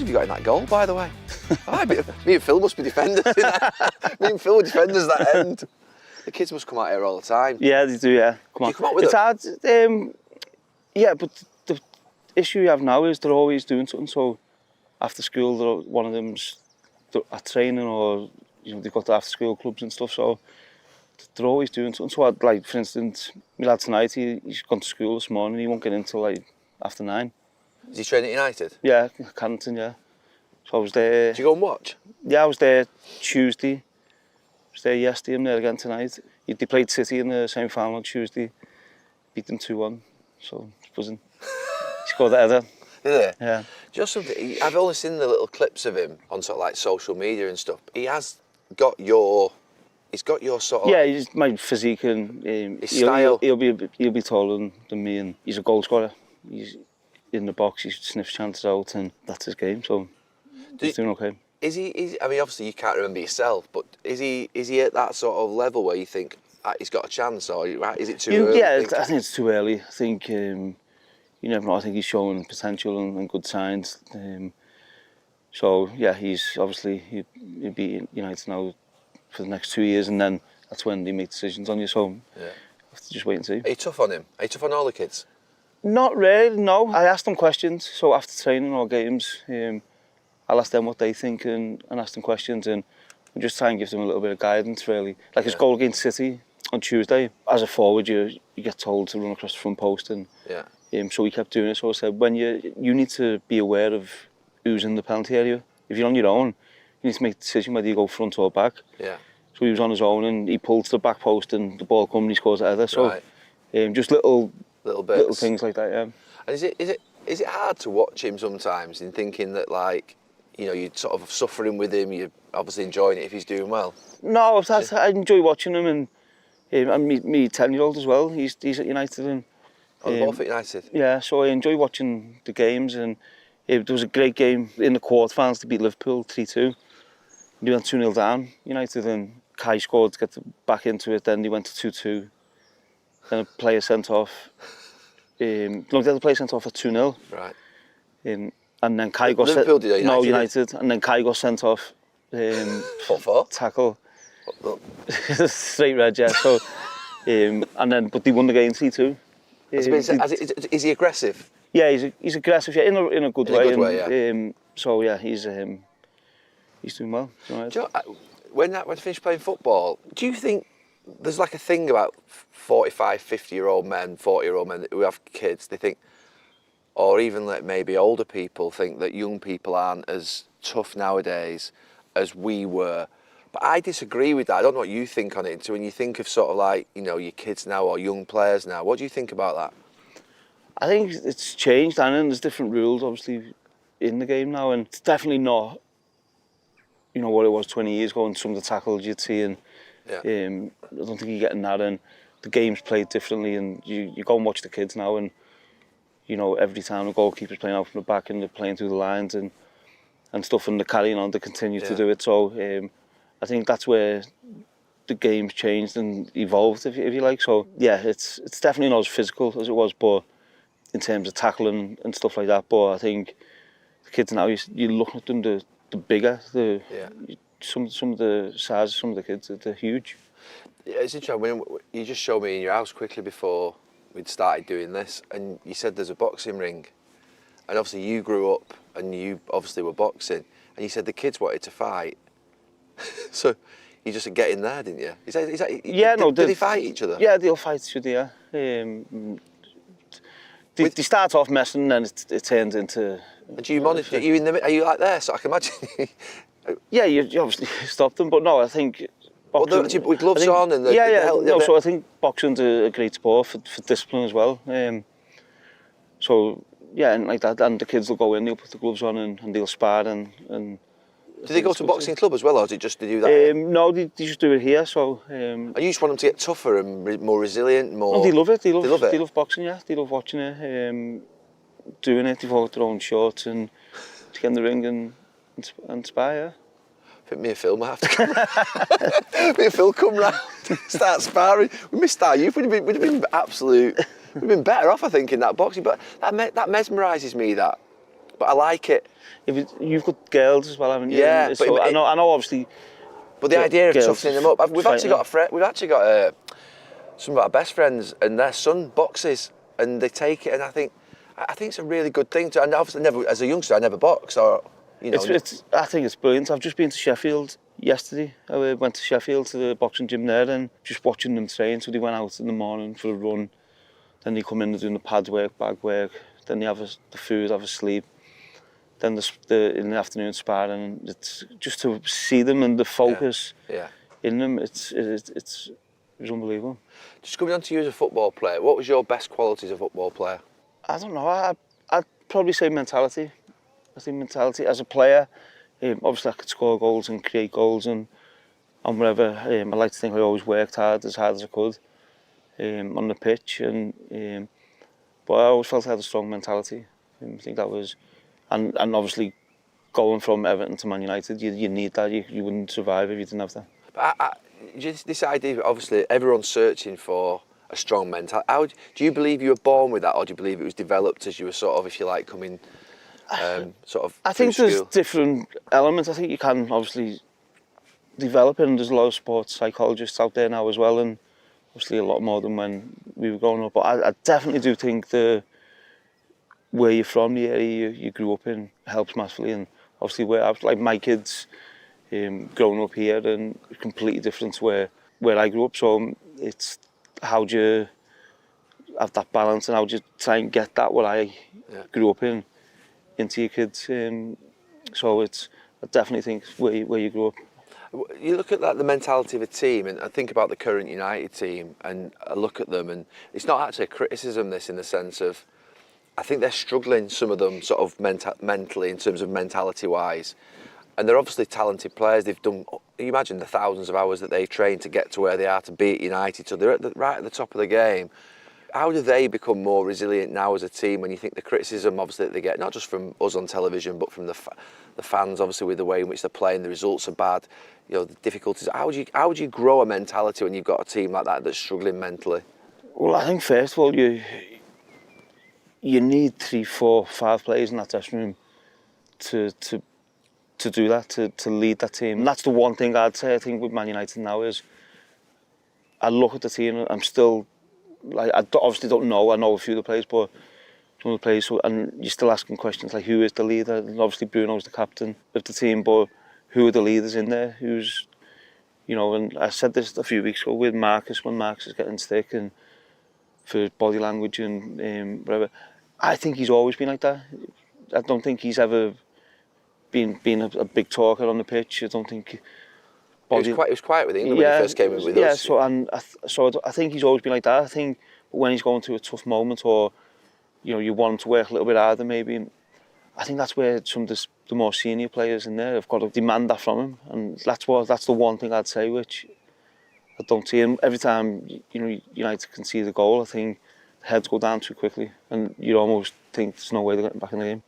Have you got in that goal, by the way? Me and Phil must be defenders. Me and Phil were defenders that end. The kids must come out here all the time. Yeah, they do, yeah. Do you come out with it's them? hard, yeah, but the issue you have now is they're always doing something, so after school, one of them's at training or, they've got the after school clubs and stuff, so they're always doing something. So I'd, like, for instance, my lad tonight, he's gone to school this morning, he won't get in till like after 9. Is he training at United? Yeah, Canton, yeah. So I was there. Did you go and watch? Yeah, I was there Tuesday. I was there yesterday, I'm there again tonight. They played City in the semi-final on Tuesday, beat them 2-1, so it's buzzing. He scored that header. Did he? Yeah. Just something, I've only seen the little clips of him on sort of like social media and stuff. He has got your, he's got your sort of... Yeah, he's my physique and his style. He'll be taller than me, and he's a goal scorer. He's in the box, he sniffs chances out, and that's his game, so he's doing okay. Is he, I mean, obviously you can't remember yourself, but is he at that sort of level where you think he's got a chance, or is it too early? Yeah, I think it's too early. I think, you never know, I think he's showing potential and good signs. So, yeah, he's obviously, he'll be in United now for the next 2 years, and then that's when they make decisions on you, so yeah. Have to just wait and see. Are you tough on him? Are you tough on all the kids? Not really, no. I asked them questions, so after training or games, I'll ask them what they think and ask them questions, and just try and give them a little bit of guidance, really. Like his goal against City on Tuesday, as a forward, you get told to run across the front post, and so he kept doing it. So I said, when you need to be aware of who's in the penalty area. If you're on your own, you need to make a decision whether you go front or back. Yeah. So he was on his own, and he pulled to the back post, and the ball come and he scores a header. So just little things like that, yeah. And is it hard to watch him sometimes in thinking that, like, you're sort of suffering with him, you're obviously enjoying it if he's doing well? No, I enjoy watching him, and me 10-year-old as well. He's at United, and both at United. Yeah, so I enjoy watching the games, and there was a great game in the quarterfinals to beat Liverpool 3-2. They went 2-0 down, United, and Kai scored to get back into it. Then they went to 2-2. Then a player sent off. The other player sent off at 2-0. Right. And then Kai got Liverpool did, United? No, United. And then Kai got sent off. What for? Tackle. Straight red, yeah. So, but they won the game 3-2. Is he aggressive? Yeah, he's aggressive. Yeah, in a good way. In a good way, yeah. So yeah, he's doing well. Right. Do you know, when I finished playing football, do you think there's like a thing about 45, 50-year-old men, 40-year-old men who have kids? They think, or even like maybe older people think that young people aren't as tough nowadays as we were. But I disagree with that. I don't know what you think on it. So when you think of sort of like, your kids now or young players now, what do you think about that? I think it's changed, and there's different rules obviously in the game now, and it's definitely not, what it was 20 years ago, and some of the tackles you'd see, and I don't think you're getting that, and the game's played differently, and you go and watch the kids now, and every time the goalkeeper's playing out from the back and they're playing through the lines and stuff, and they're carrying on, they continue to do it. So I think that's where the game's changed and evolved, if you like. So yeah, it's definitely not as physical as it was, but in terms of tackling and stuff like that. But I think the kids now, you look at them, the bigger, some of the sizes, some of the kids, they're huge. Yeah, it's interesting. When you just showed me in your house quickly before we'd started doing this, and you said there's a boxing ring, and obviously you grew up and you obviously were boxing, and you said the kids wanted to fight. So you just get in there, didn't you? Did they fight each other? Yeah, they'll fight each other, yeah. They start off messing, and then it turns into... And do you monitor? Are you like there? So I can imagine. Yeah, you obviously stop them, but no, I think boxing... with gloves on and so I think boxing's a great sport for discipline as well. So yeah, and like that, and the kids will go in, they'll put the gloves on and they'll spar and. Do they go to a boxing club as well, or is it just to do that? No, they just do it here. So. And you just want them to get tougher and more resilient, more. No, they love it. They love boxing. Yeah, they love watching it, doing it. They've all got their own shorts and to get in the ring and spar. Yeah. I think me and Phil might have to come round. Me and Phil come round, start sparring. We missed our youth. We'd have been better off, I think, in that boxing. But that mesmerises me, that But I like it. You've got girls as well, haven't you? Yeah, And but so I know obviously. But the idea of girls toughening them up, we've actually got some of our best friends, and their son boxes, and they take it, and I think it's a really good thing. And obviously, never as a youngster, I never boxed, or you know. I think it's brilliant. I've just been to Sheffield yesterday. I went to Sheffield to the boxing gym there, and just watching them train. So they went out in the morning for a run, then they come in and doing the pad work, bag work, then they have the food, have a sleep. Then in the afternoon sparring, it's just to see them and the focus in them. It's unbelievable. Just coming on to you as a football player, what was your best qualities as a football player? I don't know. I'd probably say mentality. I think mentality as a player. Obviously, I could score goals and create goals and whatever. I like to think I always worked hard as I could on the pitch, but I always felt I had a strong mentality. I think that was. And obviously, going from Everton to Man United, you need that. You wouldn't survive if you didn't have that. But just this idea, obviously, everyone's searching for a strong mentality. Do you believe you were born with that, or do you believe it was developed as you were sort of, if you like, coming sort of I think through there's school? different elements. I think you can obviously develop it, and there's a lot of sports psychologists out there now as well, and obviously a lot more than when we were growing up. But I definitely do think where you're from, the area you grew up in, helps massively. And obviously, where I was, like my kids, growing up here, and completely different to where I grew up. So it's how do you have that balance, and how do you try and get that what I grew up in into your kids. So I definitely think where you grew up. You look at the mentality of a team, and I think about the current United team, and I look at them, and it's not actually a criticism, this, in the sense of, I think they're struggling, some of them, sort of mentally, in terms of mentality-wise. And they're obviously talented players. They've done, you imagine the thousands of hours that they've trained to get to where they are, to be at United. So they're right at the top of the game. How do they become more resilient now as a team, when you think the criticism, obviously, that they get, not just from us on television, but from the fans, obviously, with the way in which they're playing, the results are bad, you know, the difficulties. How do you grow a mentality when you've got a team like that that's struggling mentally? Well, I think first of all, you need 3, 4, 5 players in that dressing room to do that, to lead that team. And that's the one thing I'd say, I think, with Man United now is, I look at the team and I'm still, like, obviously don't know, I know a few of the players, but some of the players, and you're still asking questions like, who is the leader? And obviously Bruno's the captain of the team, but who are the leaders in there? Who's, you know, and I said this a few weeks ago with Marcus, when Marcus is getting stick and for body language and whatever. I think he's always been like that. I don't think he's ever been a big talker on the pitch. I don't think. He was quiet with England when he first came in with us. So I think he's always been like that. I think when he's going through a tough moment, or you know, you want him to work a little bit harder, maybe. I think that's where some of the more senior players in there have got to demand that from him, and that's the one thing I'd say which I don't see. And every time United concede a goal, I think heads go down too quickly, and you almost think there's no way they're getting back in the game.